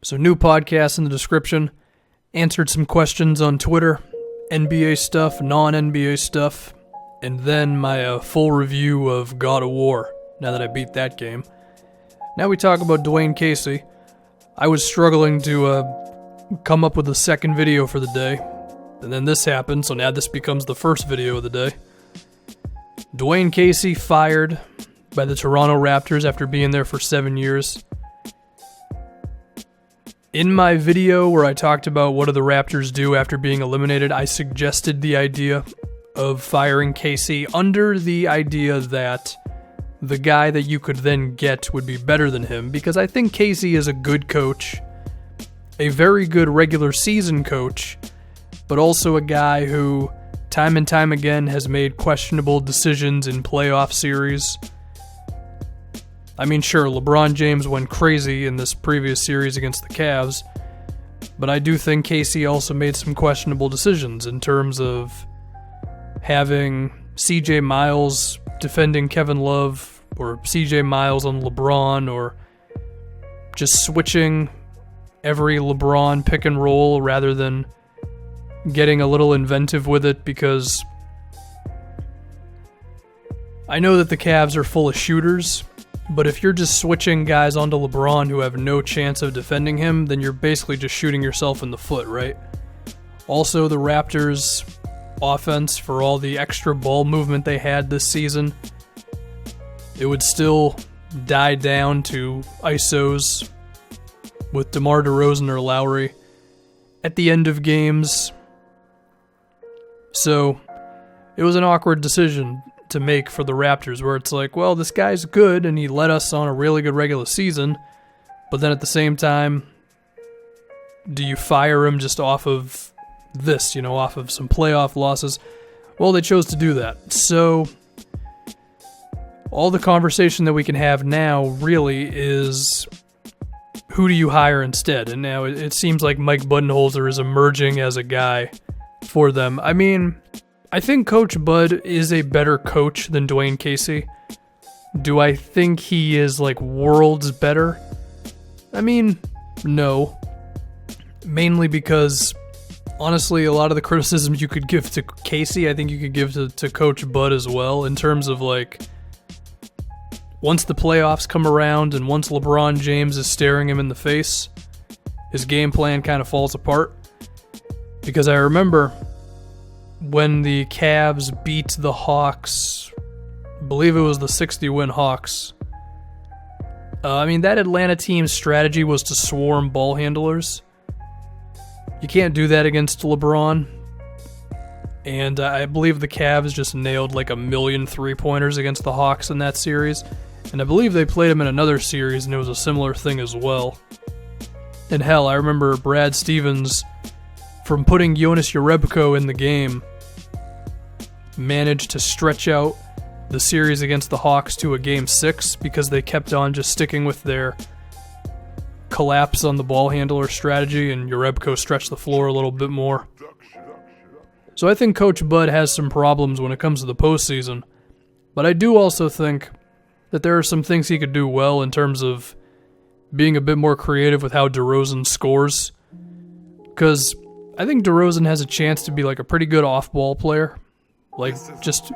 So new podcast in the description. Answered some questions on Twitter. NBA stuff, non-NBA stuff. And then my full review of God of War, now that I beat that game. Now we talk about Dwane Casey. I was struggling to come up with a second video for the day. And then this happened, so now this becomes the first video of the day. Dwane Casey fired by the Toronto Raptors after being there for 7 years. In my video where I talked about what do the Raptors do after being eliminated, I suggested the idea of firing Casey under the idea that the guy that you could then get would be better than him, because I think Casey is a good coach, a very good regular season coach, but also a guy who time and time again has made questionable decisions in playoff series. I mean, sure, LeBron James went crazy in this previous series against the Cavs, but I do think Casey also made some questionable decisions in terms of having CJ Miles defending Kevin Love, or CJ Miles on LeBron, or just switching every LeBron pick and roll rather than getting a little inventive with it, because I know that the Cavs are full of shooters, but if you're just switching guys onto LeBron who have no chance of defending him, then you're basically just shooting yourself in the foot, right? Also, the Raptors' offense, for all the extra ball movement they had this season, it would still die down to ISOs with DeMar DeRozan or Lowry at the end of games. So, it was an awkward decision to make for the Raptors, where it's like, well, this guy's good and he led us on a really good regular season, but then at the same time, do you fire him just off of this, off of some playoff losses? Well, they chose to do that. So, all the conversation that we can have now really is, who do you hire instead? And now it seems like Mike Budenholzer is emerging as a guy for them. I mean, I think Coach Bud is a better coach than Dwane Casey. Do I think he is like worlds better? I mean, no. Mainly because, honestly, a lot of the criticisms you could give to Casey, I think you could give to Coach Bud as well, in terms of like, once the playoffs come around and once LeBron James is staring him in the face, his game plan kind of falls apart. Because I remember when the Cavs beat the Hawks, I believe it was the 60-win Hawks. That Atlanta team's strategy was to swarm ball handlers. You can't do that against LeBron. And I believe the Cavs just nailed like 1,000,000 three-pointers against the Hawks in that series. And I believe they played him in another series, and it was a similar thing as well. And hell, I remember Brad Stevens, from putting Jonas Jerebko in the game, managed to stretch out the series against the Hawks to a Game 6 because they kept on just sticking with their collapse on the ball handler strategy, and Jerebko stretched the floor a little bit more. So I think Coach Bud has some problems when it comes to the postseason, but I do also think that there are some things he could do well in terms of being a bit more creative with how DeRozan scores, because I think DeRozan has a chance to be like a pretty good off-ball player. Like, just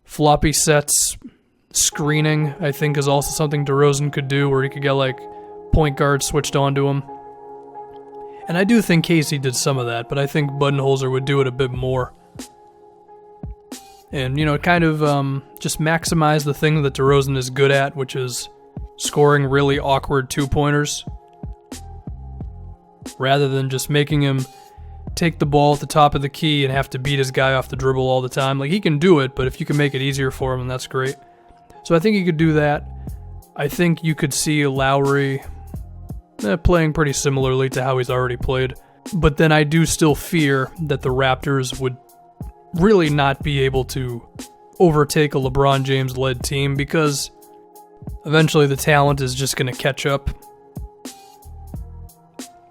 floppy sets, screening, I think, is also something DeRozan could do, where he could get, like, point guard switched onto him. And I do think Casey did some of that, but I think Budenholzer would do it a bit more. And, kind of just maximize the thing that DeRozan is good at, which is scoring really awkward two-pointers, rather than just making him take the ball at the top of the key and have to beat his guy off the dribble all the time. Like, he can do it, but if you can make it easier for him, then that's great. So I think he could do that. I think you could see Lowry playing pretty similarly to how he's already played. But then I do still fear that the Raptors would really not be able to overtake a LeBron James-led team, because eventually the talent is just going to catch up.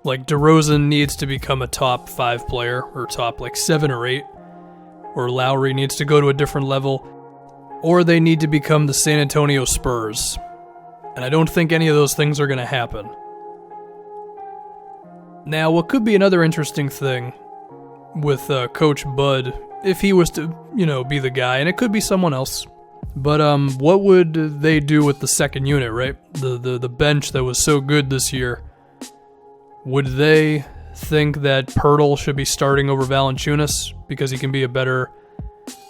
Like, DeRozan needs to become a top 5 player, or top 7 or 8, or Lowry needs to go to a different level, or they need to become the San Antonio Spurs. And I don't think any of those things are going to happen. Now, what could be another interesting thing with Coach Bud, if he was to, be the guy, and it could be someone else, but what would they do with the second unit, right? The bench that was so good this year. Would they think that Pirtle should be starting over Valanciunas because he can be a better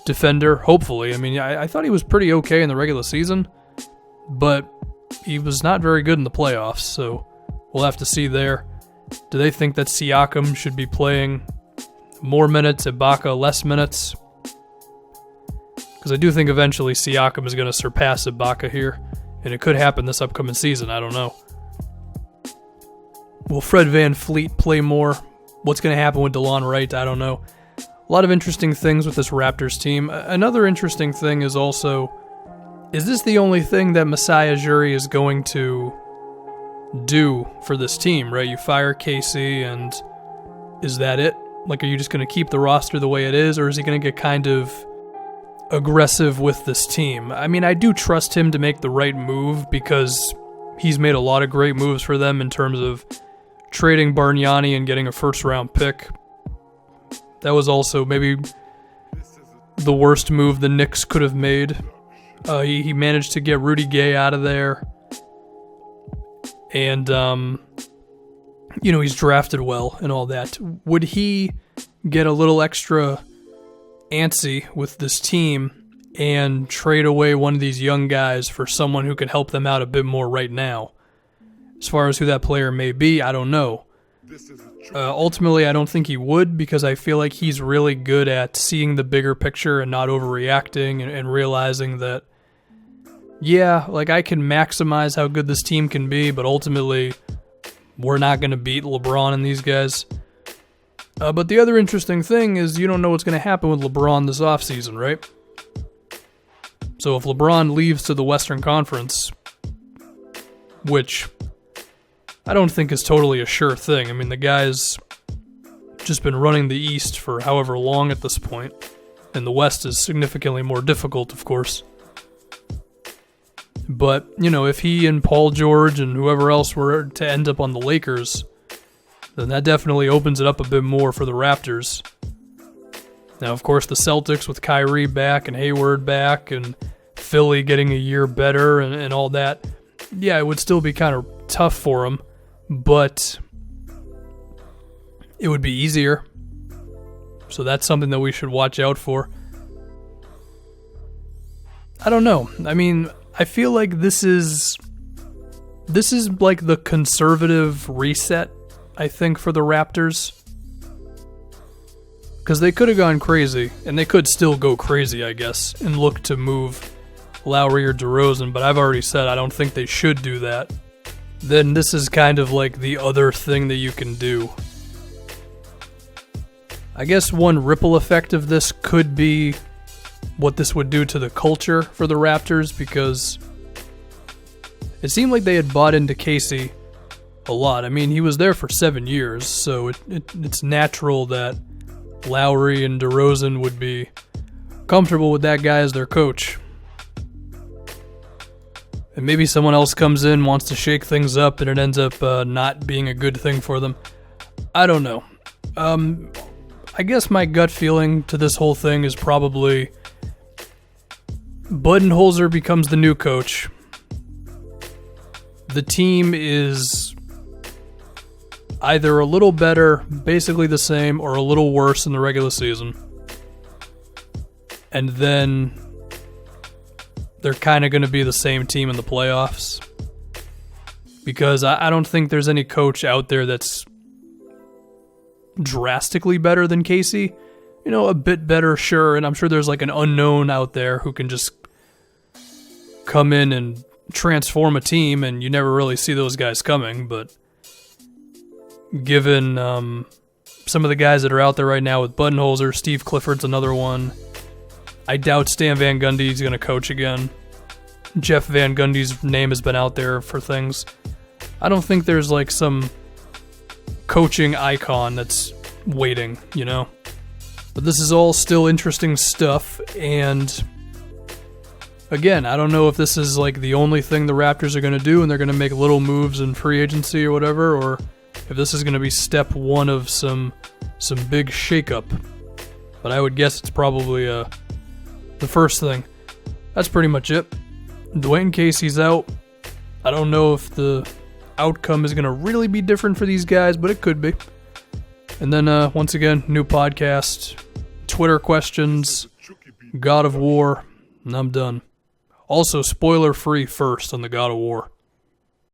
defender? Hopefully. I mean, I thought he was pretty okay in the regular season, but he was not very good in the playoffs, so we'll have to see there. Do they think that Siakam should be playing more minutes, Ibaka less minutes? Because I do think eventually Siakam is going to surpass Ibaka here, and it could happen this upcoming season. I don't know. Will Fred VanVleet play more? What's going to happen with DeLon Wright? I don't know. A lot of interesting things with this Raptors team. Another interesting thing is also, is this the only thing that Masai Ujiri is going to do for this team, right? You fire Casey, and is that it? Like, are you just going to keep the roster the way it is, or is he going to get kind of aggressive with this team? I mean, I do trust him to make the right move because he's made a lot of great moves for them in terms of trading Bargnani and getting a first-round pick. That was also maybe the worst move the Knicks could have made. He managed to get Rudy Gay out of there. And, he's drafted well and all that. Would he get a little extra antsy with this team and trade away one of these young guys for someone who can help them out a bit more right now? As far as who that player may be, I don't know. Ultimately, I don't think he would, because I feel like he's really good at seeing the bigger picture and not overreacting and realizing that, yeah, like, I can maximize how good this team can be, but ultimately we're not going to beat LeBron and these guys. But the other interesting thing is you don't know what's going to happen with LeBron this offseason, right? So if LeBron leaves to the Western Conference, which I don't think is totally a sure thing. I mean, the guy's just been running the East for however long at this point, and the West is significantly more difficult, of course. But, if he and Paul George and whoever else were to end up on the Lakers, then that definitely opens it up a bit more for the Raptors. Now, of course, the Celtics with Kyrie back and Hayward back and Philly getting a year better and all that, yeah, it would still be kind of tough for them, but it would be easier. So that's something that we should watch out for. I don't know. I mean, I feel like this is like the conservative reset, I think, for the Raptors. Because they could have gone crazy, and they could still go crazy, I guess, and look to move Lowry or DeRozan, but I've already said I don't think they should do that. Then this is kind of like the other thing that you can do. I guess one ripple effect of this could be what this would do to the culture for the Raptors, because it seemed like they had bought into Casey a lot. I mean, he was there for 7 years, so it's natural that Lowry and DeRozan would be comfortable with that guy as their coach. And maybe someone else comes in, wants to shake things up, and it ends up not being a good thing for them. I don't know. I guess my gut feeling to this whole thing is probably Budenholzer becomes the new coach. The team is either a little better, basically the same, or a little worse in the regular season. And then they're kind of going to be the same team in the playoffs. Because I don't think there's any coach out there that's drastically better than Casey. A bit better, sure, and I'm sure there's like an unknown out there who can just come in and transform a team, and you never really see those guys coming. But given some of the guys that are out there right now with Budenholzer, Steve Clifford's another one. I doubt Stan Van Gundy's going to coach again. Jeff Van Gundy's name has been out there for things. I don't think there's like some coaching icon that's waiting, But this is all still interesting stuff, and again, I don't know if this is like the only thing the Raptors are going to do and they're going to make little moves in free agency or whatever, or if this is going to be step one of some big shakeup. But I would guess it's probably the first thing. That's pretty much it. Dwane Casey's out. I don't know if the outcome is going to really be different for these guys, but it could be. And then, once again, new podcast, Twitter questions, God of War, and I'm done. Also, spoiler-free first on the God of War.